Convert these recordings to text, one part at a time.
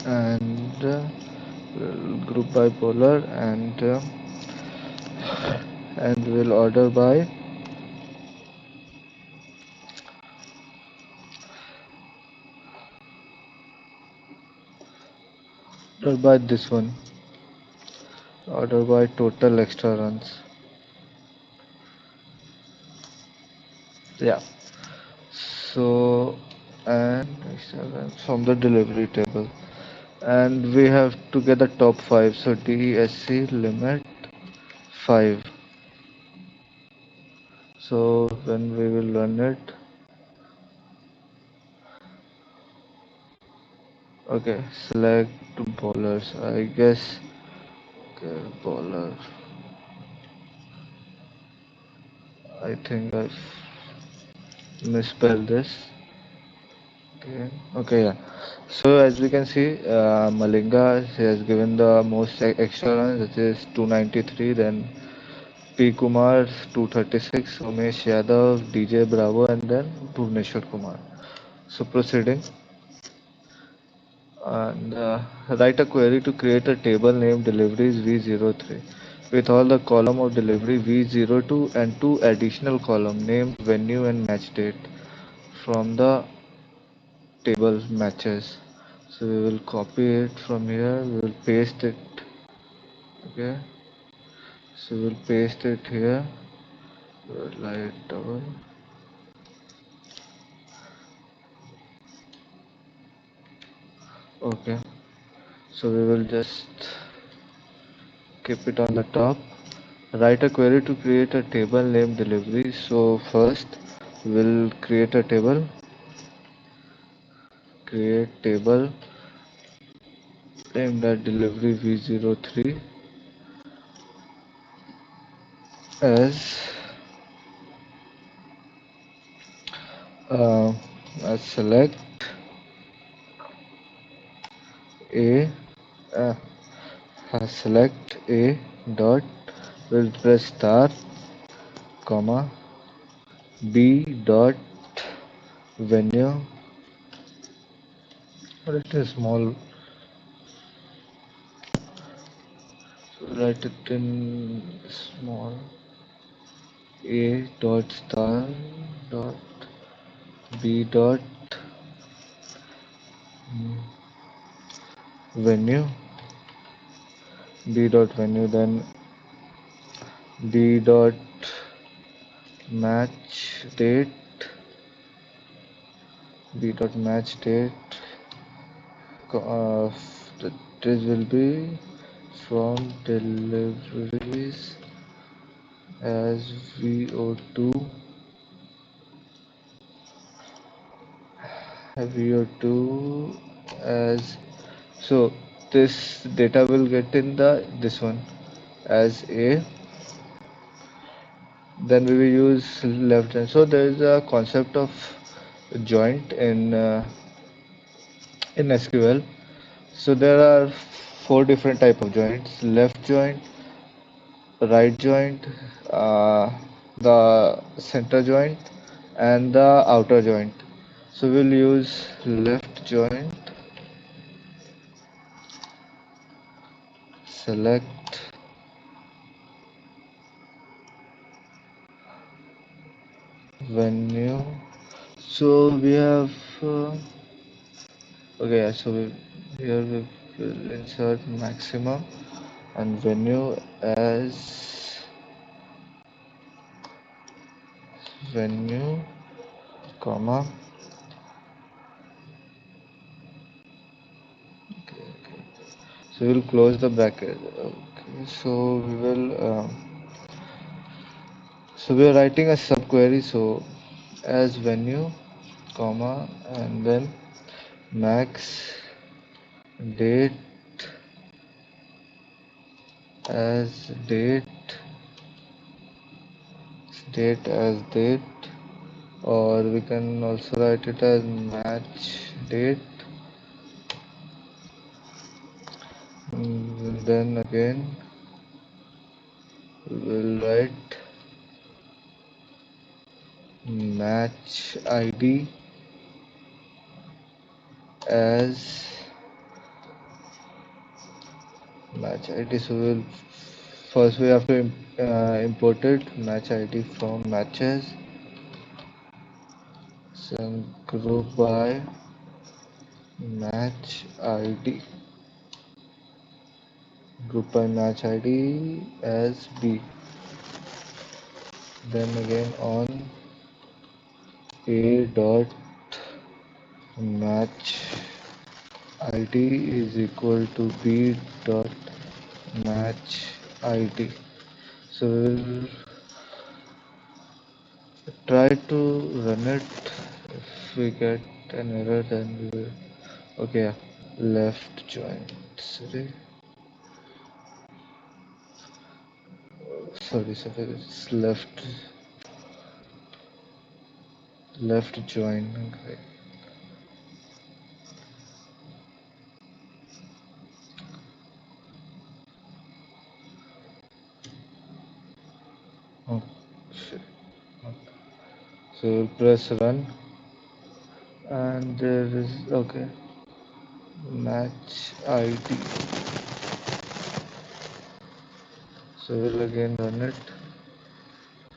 and we'll group by polar, and we'll order by this one, order by total extra runs. Yeah. So, and from the delivery table, and we have to get the top five. So DSC limit 5. So when we will run it, okay, select bowlers. I guess, okay, bowler. I think I misspelled this. Okay, okay, yeah. So as we can see, Malinga he has given the most extra runs, which is 293. Then P. Kumar 236, Umesh Yadav, DJ Bravo, and then Bhuvneshwar Kumar. So proceeding, and write a query to create a table named deliveries V03 with all the column of delivery V02 and two additional column named venue and match date from the table matches. So we will copy it from here, we will paste it. Okay, so we'll paste it here. Light double. Okay, so we will just keep it on the top. Write a query to create a table named delivery. So first we'll create a table. Create table named that delivery V03 as uh, select a uh, select a dot, will press star comma b dot venue, or it is small, so write it in small. A dot star dot b dot venue, b dot venue, then b dot match date, b dot match date, this will be from deliveries as VO2, VO2 as, so this data will get in the this one as a, then we will use left hand. So there is a concept of joint in SQL. So there are four different type of joints: left joint, right joint, uh, the center joint, and the outer joint. So we'll use left joint, select venue. So we have okay. So here we will insert maximum and venue as venue, comma. So we'll close the bracket. Okay. So we will. So we are writing a subquery. So as venue, comma, and then max date as date, date as date, or we can also write it as match date. Then again we'll write match ID as match ID. So we'll first we have to import it match ID from matches. So group by match ID. Group by match ID as B. Then again on A dot match ID is equal to B dot match ID. So we'll try to run it. If we get an error, then we will. Okay, yeah. Left join. Sorry, it's left join. Okay. Oh, shit. So we'll press run, and there is okay match ID. So we'll again run it,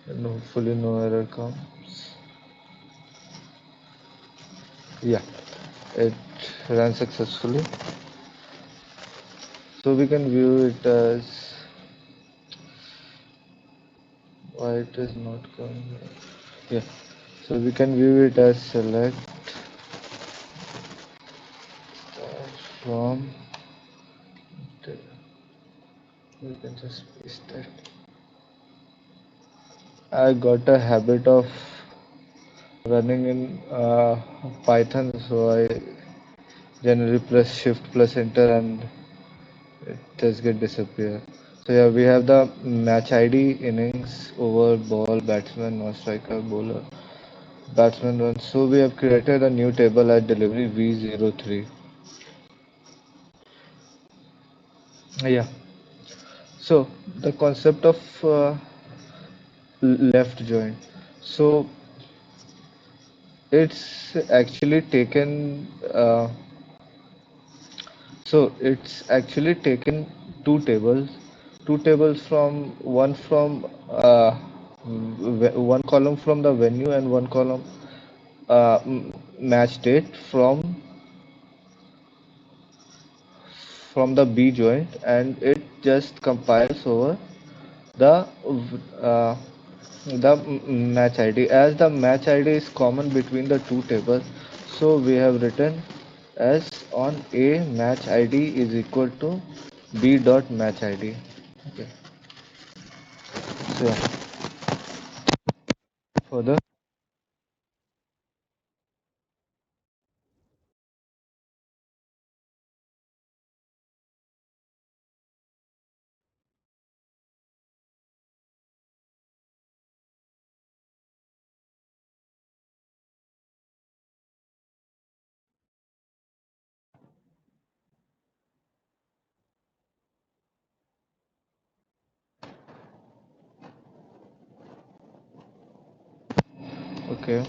and hopefully no error comes. Yeah, it ran successfully. So we can view it as why it is not coming here. Yeah, so we can view it as select from. We can just paste that. I got a habit of running in Python, so I generally press Shift plus Enter and it just get disappear. So yeah, we have the match ID, innings, over, ball, batsman, non striker, bowler, batsman runs. So we have created a new table at delivery V03. Yeah. So the concept of left join. So it's actually taken. It's actually taken two tables from one column from the venue and one column match date from the B joint, and it just compiles over the uh, match ID. As the match ID is common between the two tables, so we have written as on A match ID is equal to B dot match ID. Okay. So yeah, further. Okay.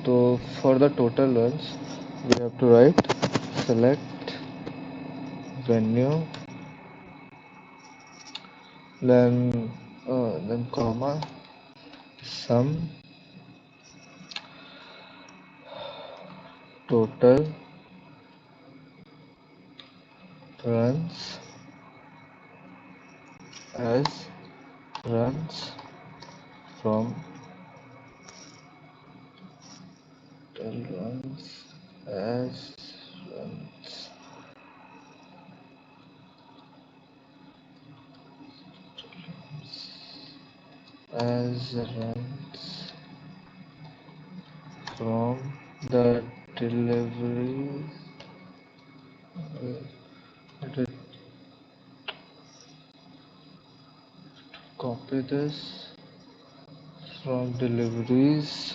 So for the total runs, we have to write select venue, then comma sum total runs as runs from total runs as runs runs from the delivery. Let copy this from deliveries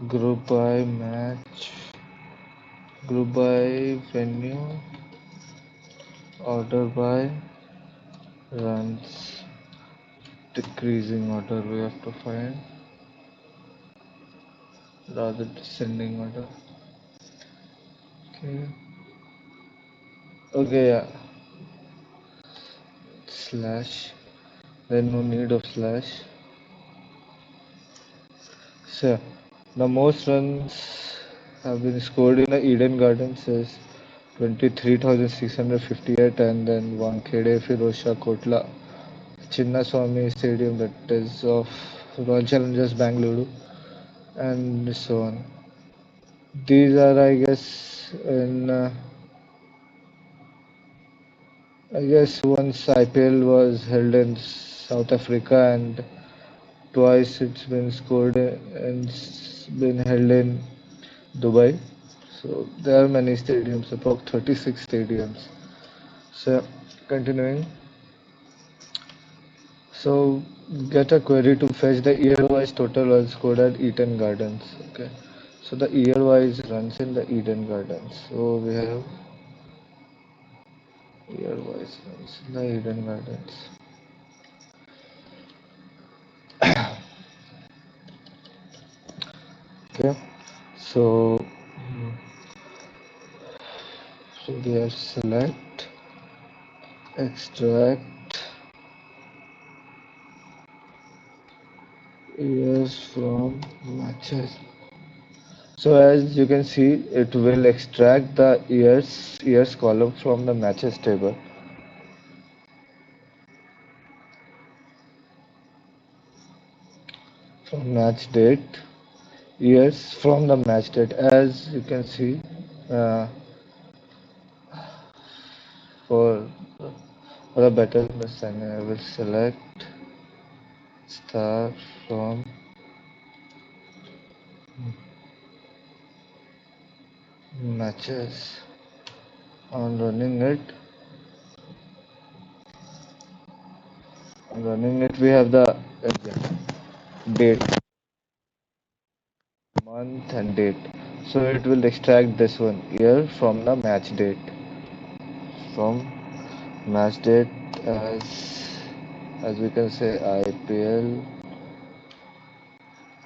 group by match, group by venue, order by runs, decreasing order we have to find, rather descending order. Okay. Okay, yeah. Slash. Then no need of slash. So the most runs have been scored in the Eden Gardens is 23,658, and then Wankhede Firozshah Kotla Chinnaswamy Stadium, that is of Royal Challengers Bangalore, and so on. These are, I guess, I guess once IPL was held in South Africa, and twice it's been scored and it's been held in Dubai. So there are many stadiums, about 36 stadiums. So continuing, so get a query to fetch the year-wise total runs scored at Eden Gardens. Okay. So the year-wise runs in the Eden Gardens. So we have year-wise runs in the Eden Gardens. Okay. So, so we have select, extract years from matches. So as you can see, it will extract the years column from the matches table. From match date, years from the match date. As you can see, uh, for for a better understanding, I will select star from matches. On running it, we have the date, month, and date. So it will extract this one year from the match date. From match date, as we can say IPL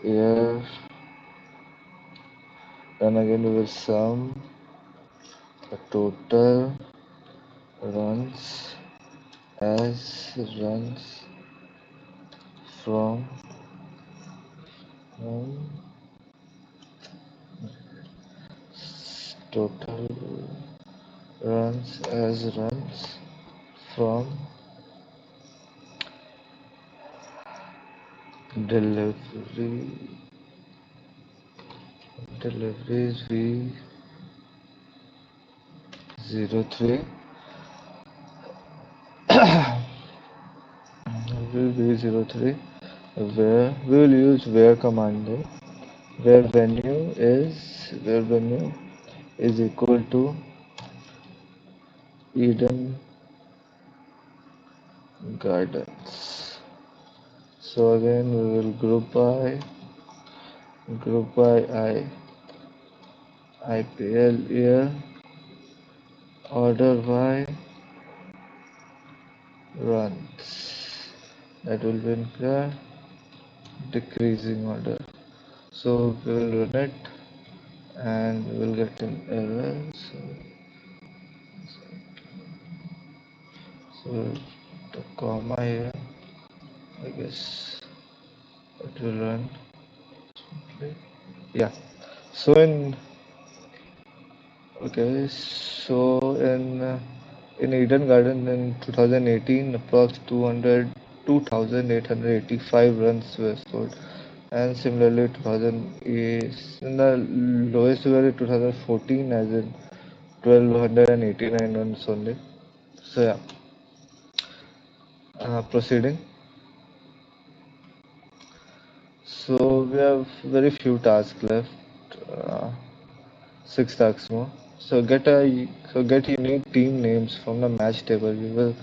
year, then again we will sum the total runs as runs from um, total runs as runs from delivery deliveries V03 V03, where we will use where command there, where venue is equal to Eden Gardens. So again we will group by IPL year, order by runs. That will be in the decreasing order. So we will run it and we will get an error. So the comma here, I guess it will run. Yeah. So in Okay, so in Eden Garden in 2018, approx 2,885 runs were scored, and similarly 2008 in the lowest were in 2014, as in 1,289 runs only. So yeah, proceeding. So we have very few tasks left. Uh, 6 tasks more. So get unique team names from the match table. You will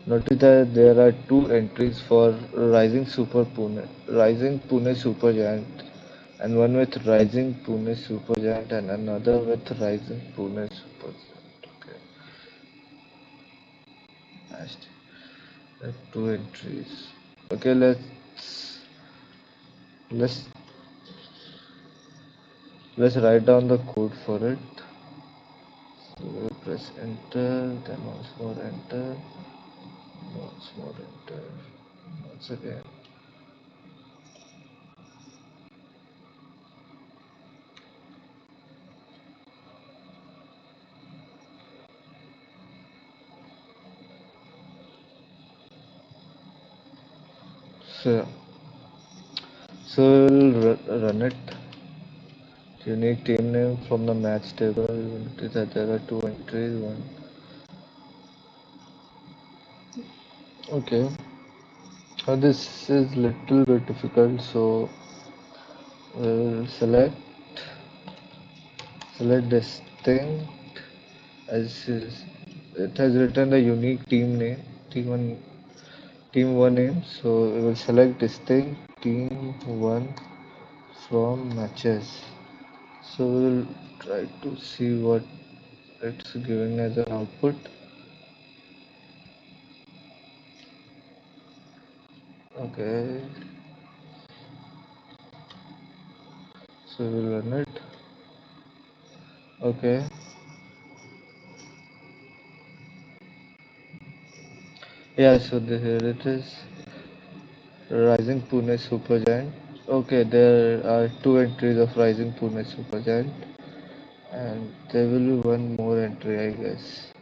notice that there are two entries for Rising Pune Supergiant, and one with Rising Pune Supergiant and another with Rising Pune Supergiant. Okay, match. Two entries. Okay, let's let's write down the code for it. So we'll press enter, then once more enter, once more enter, once again. So, so we'll run it. Unique team name from the match table. You will notice that there are two entries. One. Okay. This is little bit difficult. So we'll select this thing as it has written the unique team name, team one name. So we will select this thing, team one from matches. So we'll try to see what it's giving as an output. Okay, so we'll run it. Okay, yeah, so here it is, Rising Pune Supergiant. Okay, there are two entries of Rising Pune Supergiant, and there will be one more entry, I guess.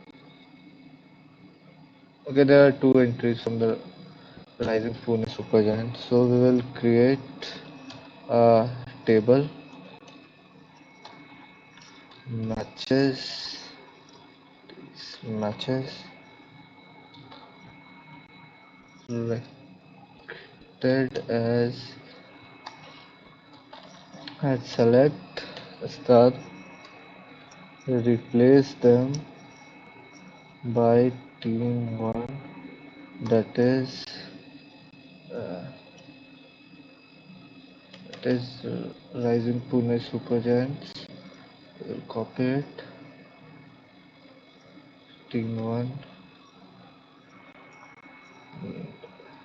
Okay, there are two entries from the Rising Pune Supergiant. So we will create a table, matches, matches, selected as at select star, replace them by team one, that is Rising Pune Supergiants. We'll copy it, team one,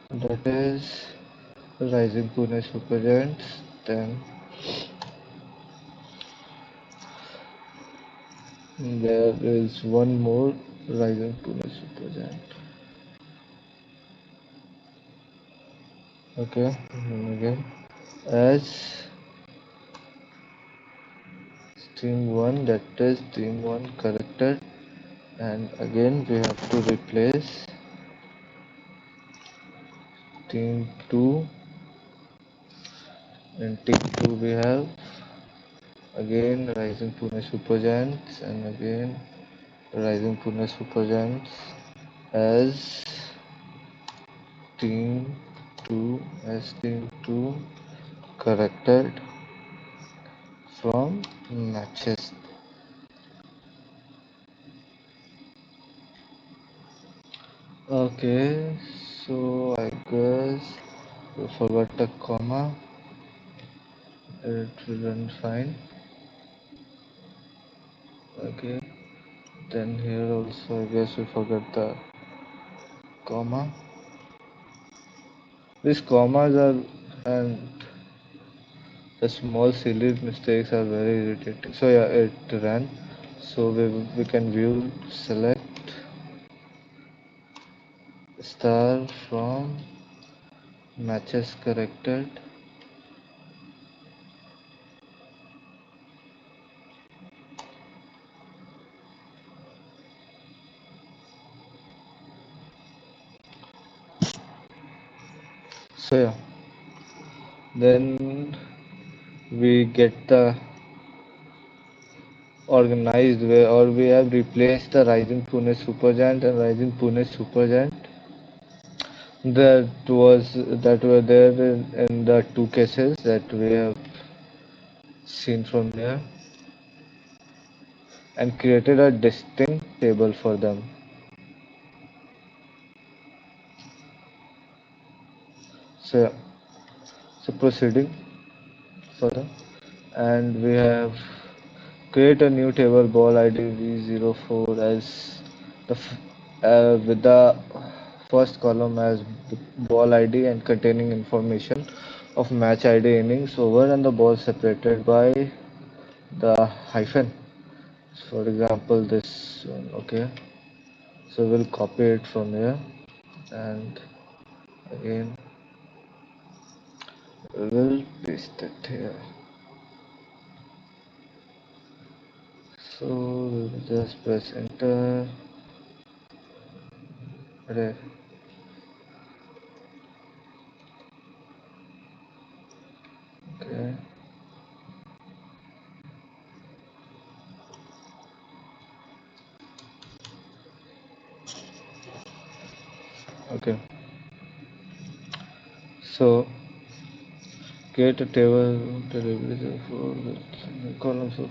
that is Rising Pune Supergiants. Then there is one more Rising Pune Supergiant. Okay, and again as team one, that is team one corrected, and again we have to replace team two. In team two we have again Rising Pune Supergiants, and again Rising Pune Supergiants as team team two corrected from matches. Okay, so I guess we forgot the comma. It will run fine. Okay, then here also I guess we forgot the comma. These commas are and the small silly mistakes are very irritating. So yeah, it ran. So we can view select star from matches corrected. So yeah, then we get the organized way, or we have replaced the Rising Pune Supergiant and Rising Pune Supergiant that were there in the two cases that we have seen from there, and created a distinct table for them. So yeah, so proceeding further, and we have create a new table ball ID V04 as with the first column as ball ID and containing information of match ID innings over and the ball separated by the hyphen. For example, this one, okay. So we'll copy it from here, and again we will paste it here. So we will just press enter. Right. Okay. Okay. So create a table delivery for the columns of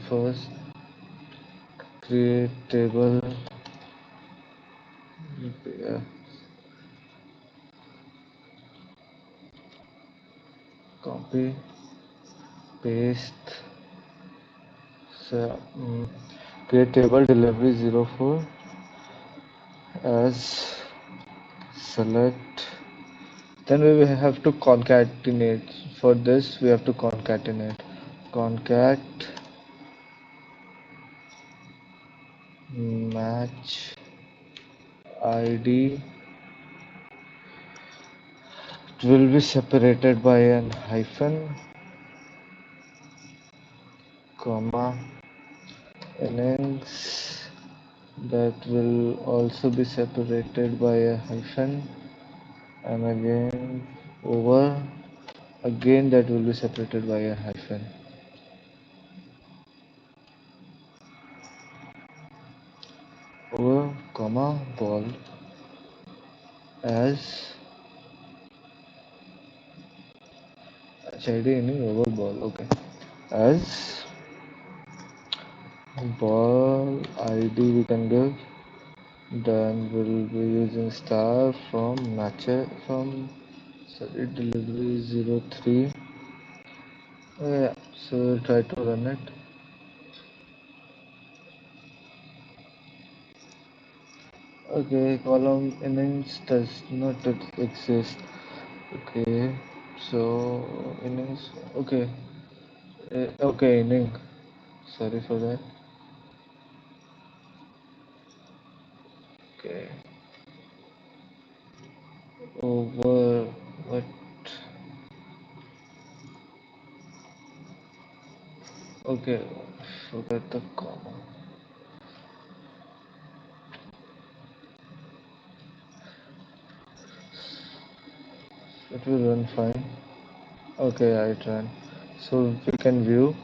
first. Create table. Yeah. Copy. Paste. So create table delivery 04 as select. Then we will have to concatenate. For this we have to concatenate. Concat match ID. It will be separated by an hyphen, comma, innings. That will also be separated by a hyphen, and again over. Again that will be separated by a hyphen. Over, comma, ball as ID inning over ball. Okay. As ball ID we can give. Then we'll be using star from delivery 03. Yeah, so we'll try to run it. Okay, column innings does not exist. Okay, so innings. Okay, okay, inning. Sorry for that. Okay, over what? Okay, forget the comma. It will run fine. Okay, I ran. So we can view.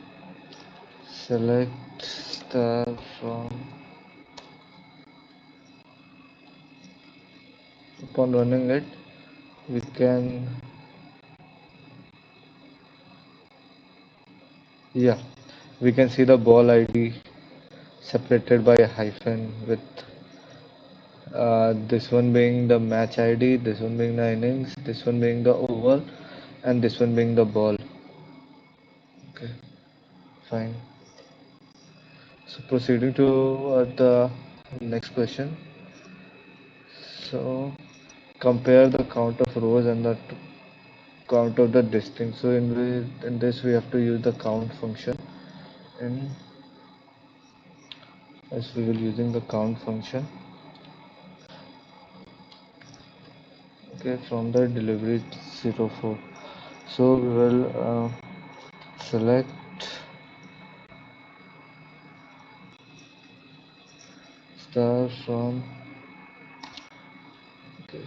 Select star from. Upon running it, we can, yeah, we can see the ball ID separated by a hyphen with this one being the match ID, this one being the innings, this one being the over, and this one being the ball. Okay, fine. So proceeding to the next question. So compare the count of rows and the count of the distance. So in this we have to use the count function. And as we will using the count function. Okay, from the delivery 04. So we will select star from, okay,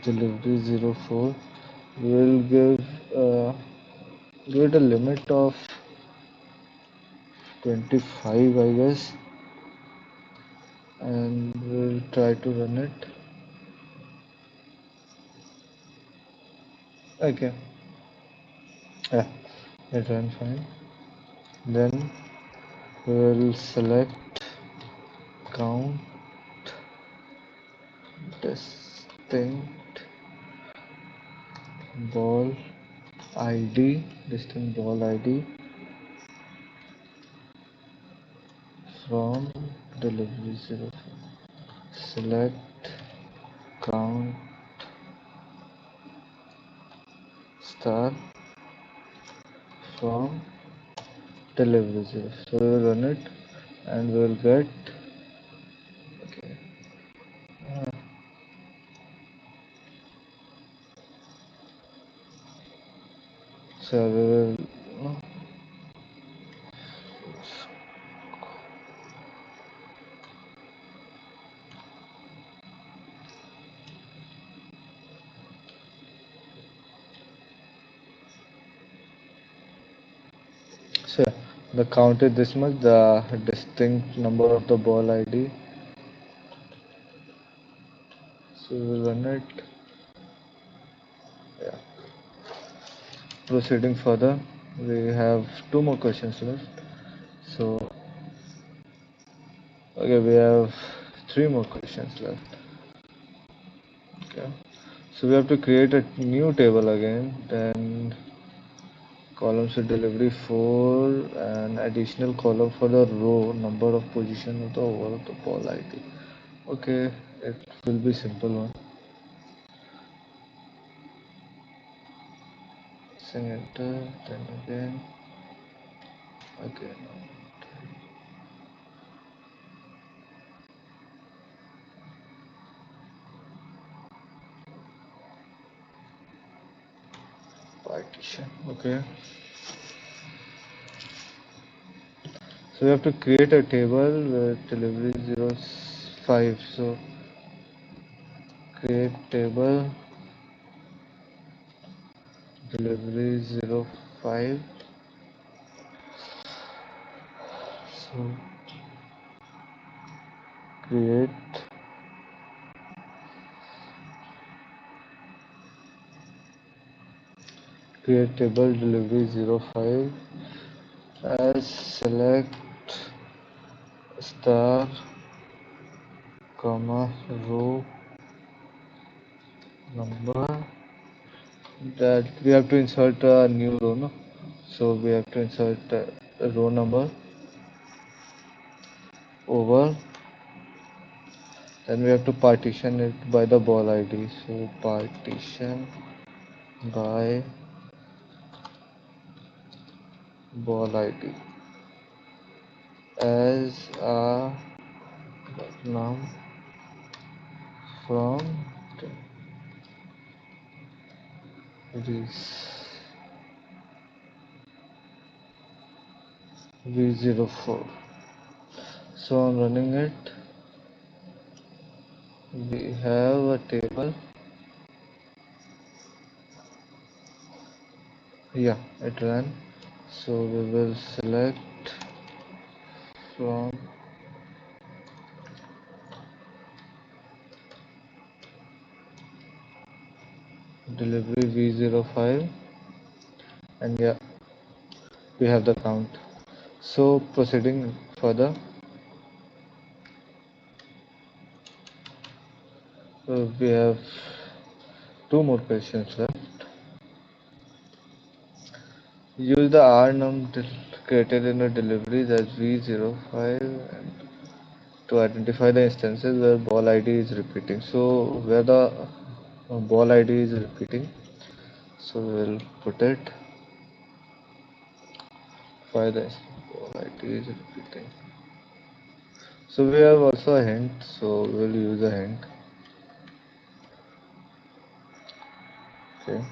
delivery 04. We will give it a limit of 25, I guess, and we'll try to run it. Okay, yeah, it ran fine. Then we'll select count distinct ball ID, distinct ball ID from delivery 04. Select count star from deliveries. So we will run it and we will get okay. Uh, so we will so the count is this much. The distinct number of the ball ID. So we will run it. Yeah. Proceeding further, we have two more questions left. So okay, we have three more questions left. Okay. So we have to create a new table again. Then columns with delivery 4 and additional column for the row number of position of the overall of the ball ID. Okay, it will be simple one. Pressing enter, then again, partition. Okay. So we have to create a table with delivery 05. So create table delivery 05. So create create table delivery 05 as select star comma row number that we have to insert a new row, no? So we have to insert a row number over, then we have to partition it by the ball ID. So partition by ball ID as a num from this V04. So on running it, we have a table. Yeah, it ran. So we will select from delivery V05 and yeah, we have the count. So proceeding further, we have two more questions left. Use the rnum created in the deliveries as V05 and to identify the instances where ball ID is repeating. So where the ball ID is repeating, so we will put it why the ball ID is repeating. So we have also a hint, so we will use a hint. Okay.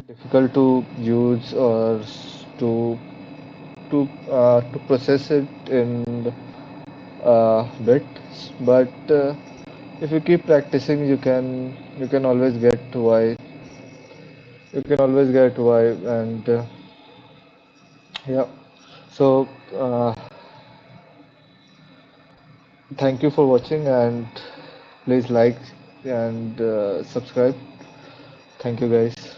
difficult to use or to process it in bits, but if you keep practicing, you can always get why you can always get why and yeah. So thank you for watching and please like and subscribe. Thank you guys.